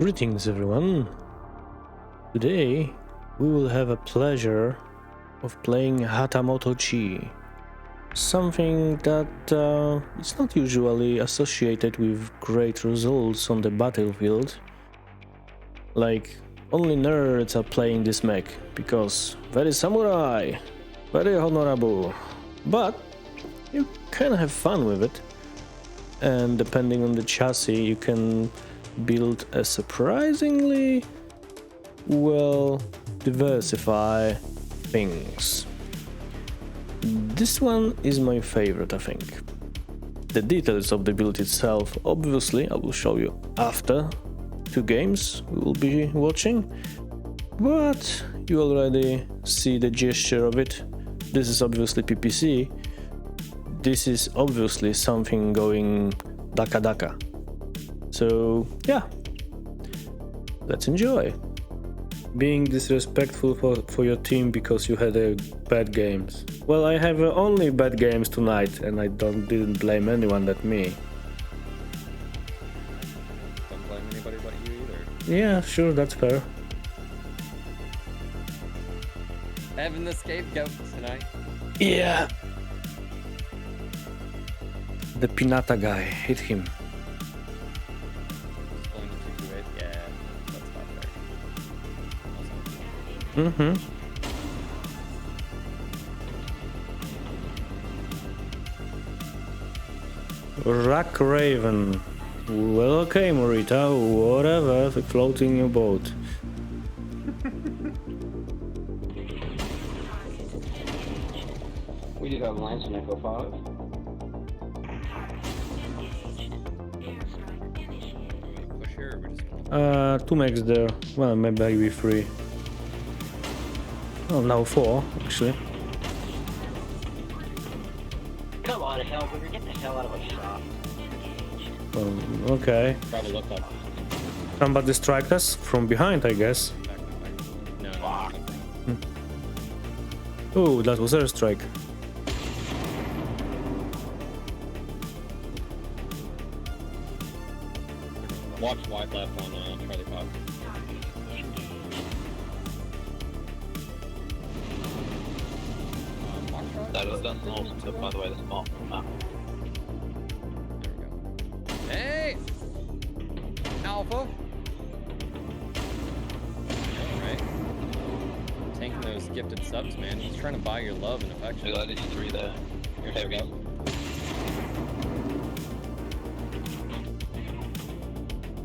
Greetings everyone! Today we will have a pleasure of playing Hatamoto-Chi, something that is not usually associated with great results on the battlefield. Like, only nerds are playing this mech, because very samurai, very honorable, but you can have fun with it, and depending on the chassis you can build a surprisingly well diversify things. This one is my favorite, I think. The details of the build itself, obviously, I will show you after two games we will be watching, but you already see the gesture of it. This is obviously PPC. This is obviously something going daka daka. So yeah, let's enjoy. Being disrespectful for your team because you had bad games. Well, I have only bad games tonight, and I didn't blame anyone but me. Don't blame anybody but you either. Yeah, sure, that's fair. Having the scapegoat tonight. Yeah. The Pinata guy, hit him. Yeah, that's about Mm-hmm. fair. Rack Raven. Well, okay, Kurita, whatever, floating your boat. We did have lines in Echo 5. Push here, or we just... Two mechs there. Well, maybe three. Oh, now four, actually. Come on, Hellbreaker, get the hell out of my shop. Okay. Probably looked up. Somebody strike us from behind, I guess. No. Oh, that was airstrike. Watch wide left on Charlie Pop. That was done also took, by the way, the small map. There we go. Hey! Alpha! Alright. Tanking those gifted subs, man. He's trying to buy your love and affection. We got these three there. There we go.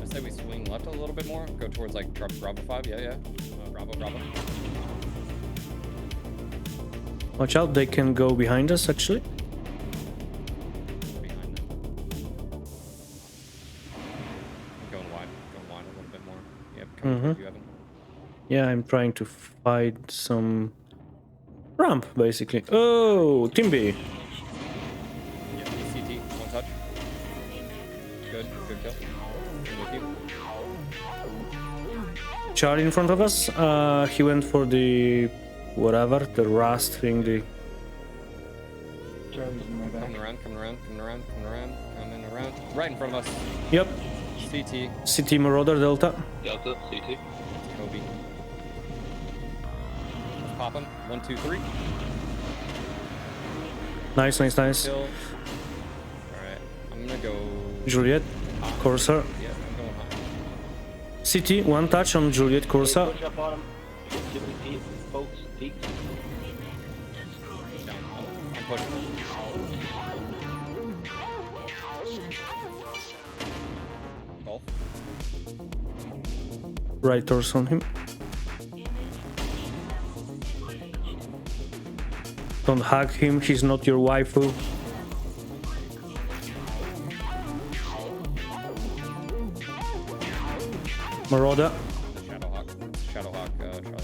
I say we swing left a little bit more. Go towards like Bravo 5. Yeah. Bravo. Watch out, they can go behind us, actually. Behind them. Going wide a little bit more. Yep, coming towards you, Evan. Yeah, I'm trying to find some ramp, basically. Oh, Team B. Yeah, CT, one touch. Good kill. I'm with you. Charlie in front of us. He went for the whatever, the rust thing. The Coming around. Right in front of us. yep. CT. CT Marauder Delta. Delta, CT. Kobe. Let's pop him. 1, 2, 3. Nice. Kill. Alright. I'm gonna go. Juliet, Corsair. Yeah, I'm going high. CT, one touch on Juliet Corsair. Push up on him. Give me peek, folks, peek. Down. I'm pushing him. Golf. Right torso on him. Don't hug him, he's not your waifu. Marauder. Shadowhawk, Charlie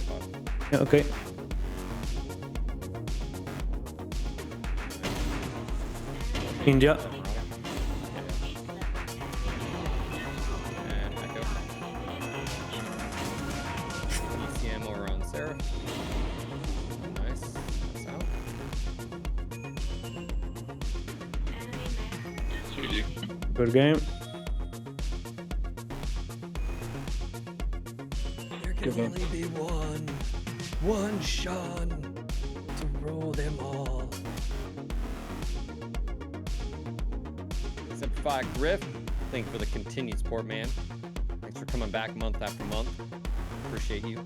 Pop. Yeah, okay. India. And Echo. ECM over on Seraph. Nice. That's out. Good game. Give him. only be one Sean to rule them all. Except for Griff, thank you for the continued support, man. Thanks for coming back month after month. Appreciate you.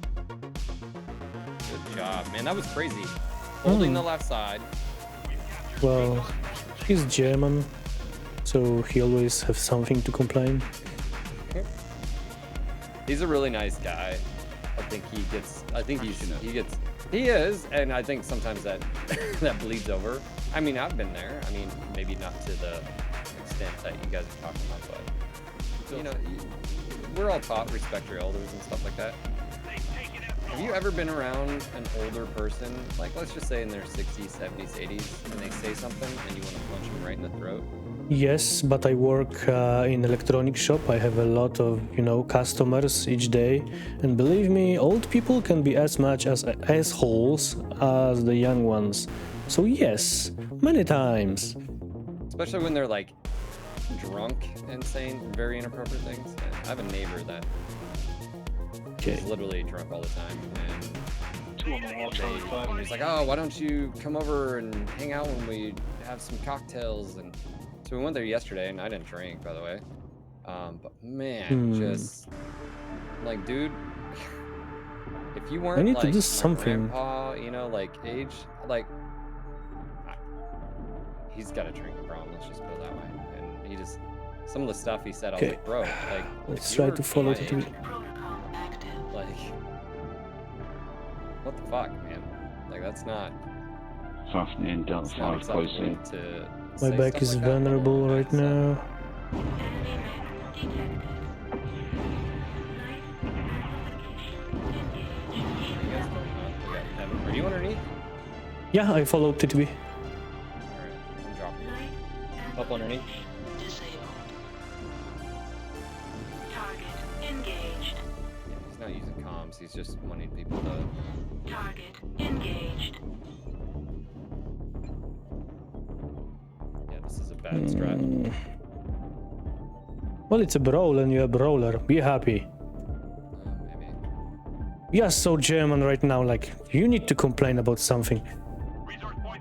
Good job, man. That was crazy. Holding the left side. Well, he's German, so he always has something to complain. He's a really nice guy. I think he gets. He is, and I think sometimes that that bleeds over. I mean, I've been there. I mean, maybe not to the extent that you guys are talking about, but you know, we're all taught respect your elders and stuff like that. Have you ever been around an older person, like let's just say in their 60s, 70s, 80s, and they say something and you want to punch them right in the throat? Yes, but I work in electronic shop. I have a lot of, customers each day. And believe me, old people can be as much as assholes as the young ones. So yes, many times. Especially when they're like drunk and saying very inappropriate things. I have a neighbor that is literally drunk all the time. And he's like, oh, why don't you come over and hang out when we have some cocktails? And so we went there yesterday, and I didn't drink, by the way. But man, just like, dude, if you weren't I need like to do my something. grandpa, like age, like he's got a drinking problem. Let's just put it that way. And he just some of the stuff he said, I was like, bro, like let's try to follow it. Like, what the fuck, man? Like, that's not. Fafnir Delta 5 close in. My back is vulnerable right now. Are you underneath? Yeah, I followed TTB. Alright, I'm dropping. Up underneath. He's not using comms, he's just wanting people to. Target engaged. Yeah, this is a bad strat. Well, it's a brawl and you're a brawler. Be happy. Maybe. We are so German right now, like, you need to complain about something.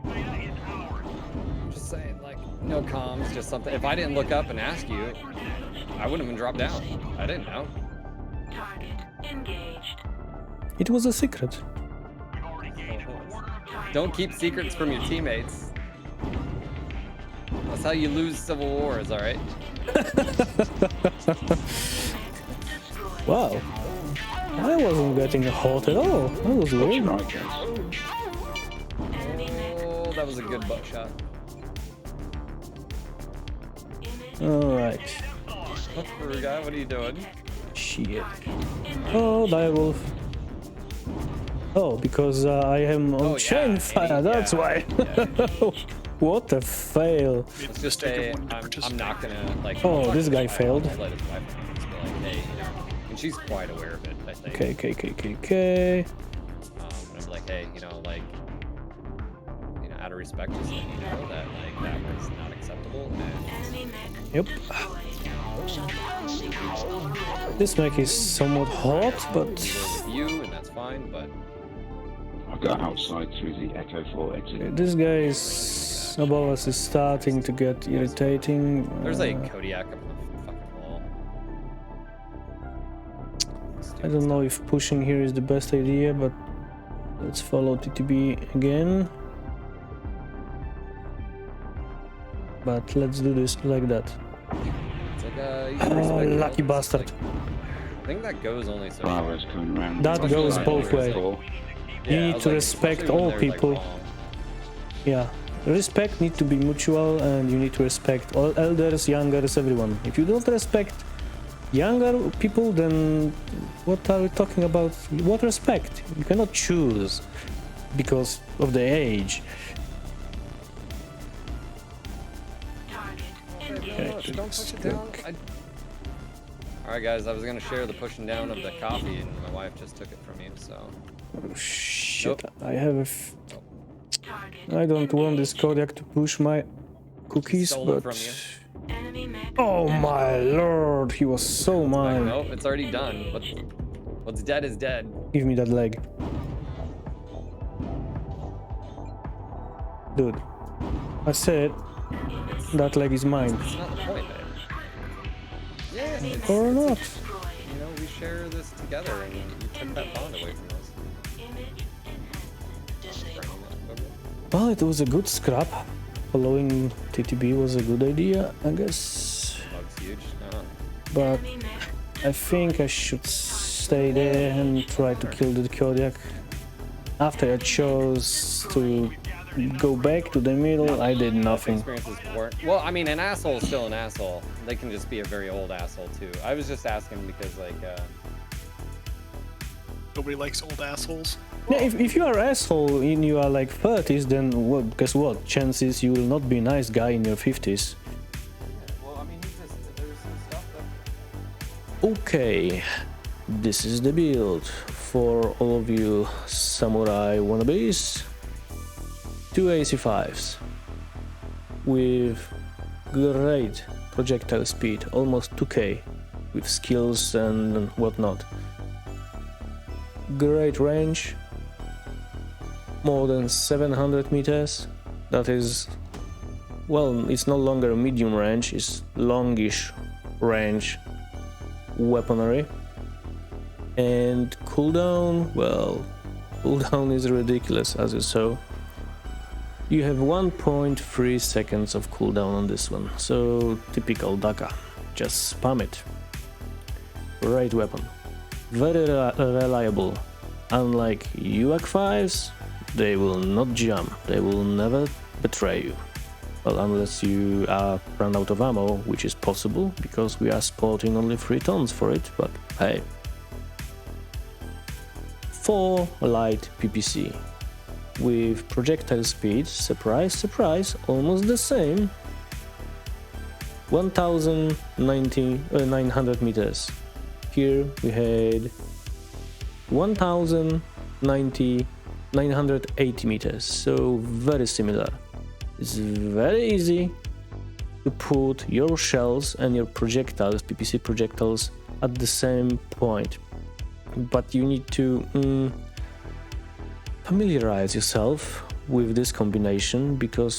I'm just saying, like, no comms, just something. If I didn't look up and ask you, I wouldn't have been dropped down. I didn't know. Target engaged. It was a secret. Don't keep secrets from your teammates. That's how you lose civil wars, alright? Wow. I wasn't getting hot at all. That was weird. Oh, that was a good buckshot. Alright. Kurita, what are you doing? Shit. Oh, direwolf. Oh, because I am on chain fire, that's why. What a fail. Let's just say I'm not gonna, like... Oh, this guy failed. I'll let his wife know, just be like, hey, and she's quite aware of it, I think. Okay. And I'm like, hey, out of respect, just let you know that, like, that was not acceptable, and... Yep. This mech is somewhat hot, but... with you, and that's fine, but... I got outside through the Echo 4 exit. This guy is above us is starting to get irritating. There's a Kodiak up on the fucking wall. I don't know if pushing here is the best idea, but let's follow TTB again. But let's do this like that. It's like, you can respect it. Lucky bastard. I think that goes only so far. Bravo's coming around. That goes both ways. You need to respect all people. Yeah, respect needs to be mutual, and you need to respect all elders, youngers, everyone. If you don't respect younger people, then what are we talking about? What respect? You cannot choose because of the age. Okay, don't push it down. Alright guys, I was gonna share the pushing down of the coffee, and my wife just took it from you, so... Oh, shit, Nope. I have a... I don't want this Kodiak to push my cookies, Stole it but... from you. Oh my lord, he was so mine. Nope, it's already done. What's dead is dead. Give me that leg. Dude, I said that leg is mine. It's not the point, man. Yeah, it's, Or not. you know, we share this together, and you took that bond away from us. Well, it was a good scrap. Following TTB was a good idea, I guess. Bug's huge. Uh-huh. But I think I should stay there and try to kill the Kodiak. After I chose to go back to the middle, I did nothing. Experiences weren't. Well, I mean, an asshole is still an asshole. They can just be a very old asshole too. I was just asking because, like, Nobody likes old assholes. Yeah, if you are asshole and you are like 30s, then well, guess what? Chances you will not be a nice guy in your 50s. well, I mean, there's some stuff that. Okay, this is the build for all of you samurai wannabes. 2 AC5s with great projectile speed, almost 2k, with skills and whatnot. Great range, more than 700 meters. That is, well, it's no longer a medium range, it's longish range weaponry. And cooldown, well, cooldown is ridiculous, as you saw. You have 1.3 seconds of cooldown on this one, so typical Daka, just spam it. Great weapon, very reliable. Unlike UAC 5s, they will not jump, they will never betray you. Well, unless you run out of ammo, which is possible, because we are sporting only 3 tons for it, but hey. 4 light PPC. With projectile speed, surprise, surprise, almost the same. 900 meters. Here we had 980 meters, so very similar. It's very easy to put your shells and your projectiles, PPC projectiles, at the same point. But you need to familiarize yourself with this combination, because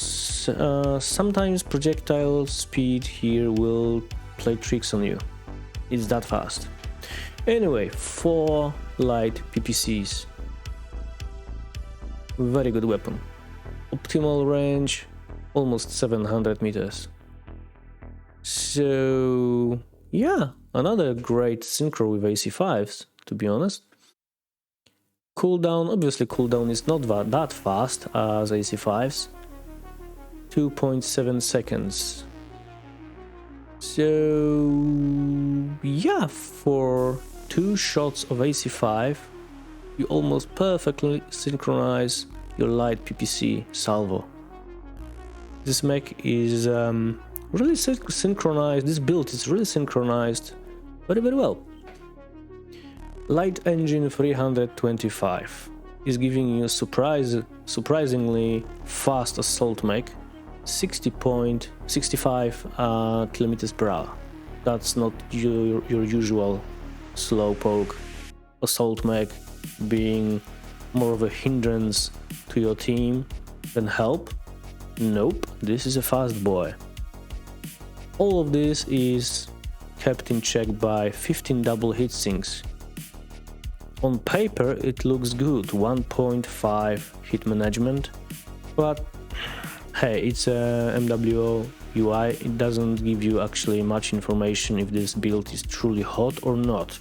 sometimes projectile speed here will play tricks on you. It's that fast. Anyway, 4 light PPCs. Very good weapon. Optimal range, almost 700 meters. So yeah, another great synchro with AC5s, to be honest. Cooldown, obviously cooldown is not that fast as AC5s. 2.7 seconds. So yeah, for 2 shots of AC5, you almost perfectly synchronize your light PPC salvo. This mech is really synchronized, this build is really synchronized very, very well. Light engine 325 is giving you surprisingly fast assault mech, 60.65 kilometers per hour. That's not your usual slowpoke assault mech, being more of a hindrance to your team than help. Nope, this is a fast boy. All of this is kept in check by 15 double hit sinks. On paper it looks good, 1.5 hit management, but hey, it's a MWO UI, it doesn't give you actually much information if this build is truly hot or not.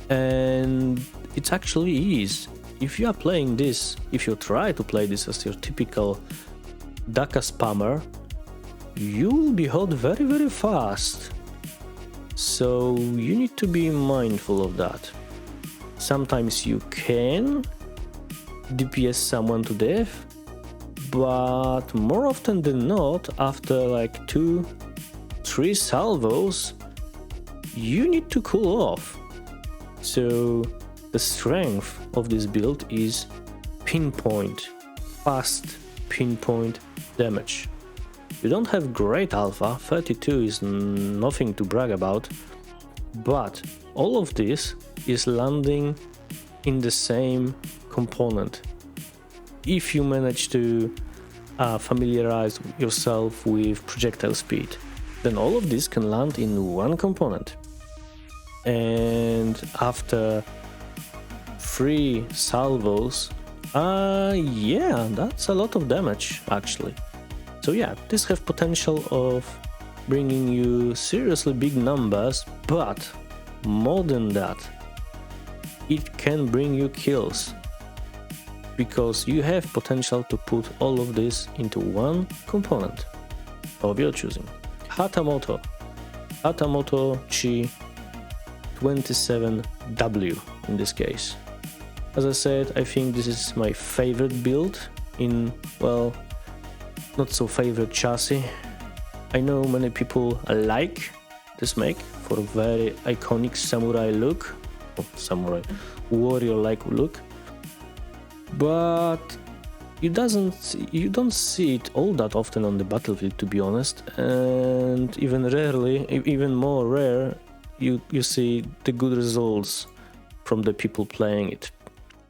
And it actually is. If you are playing this, if you try to play this as your typical Daka spammer, you will be hot very, very fast. So you need to be mindful of that. Sometimes you can DPS someone to death, but more often than not, after like 2-3 salvos, you need to cool off. So the strength of this build is pinpoint, fast pinpoint damage. You don't have great alpha, 32 is nothing to brag about, but all of this is landing in the same component. If you manage to familiarize yourself with projectile speed, then all of this can land in one component. And after 3 salvos, yeah, that's a lot of damage actually. So yeah, this have potential of bringing you seriously big numbers, but more than that, it can bring you kills, because you have potential to put all of this into one component of your choosing. Hatamoto-Chi 27W in this case. As I said, I think this is my favorite build in, well, not so favorite chassis. I know many people like this mech for a very iconic samurai look, samurai warrior-like look, but you don't see it all that often on the battlefield, to be honest, and even more rare, you see the good results from the people playing it.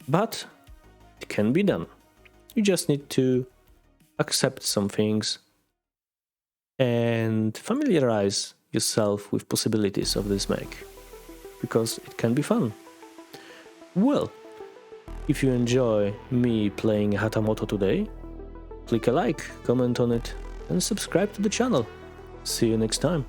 But it can be done. You just need to accept some things and familiarize yourself with possibilities of this mech, because it can be fun. Well, if you enjoy me playing Hatamoto today, click a like, comment on it, and subscribe to the channel. See you next time.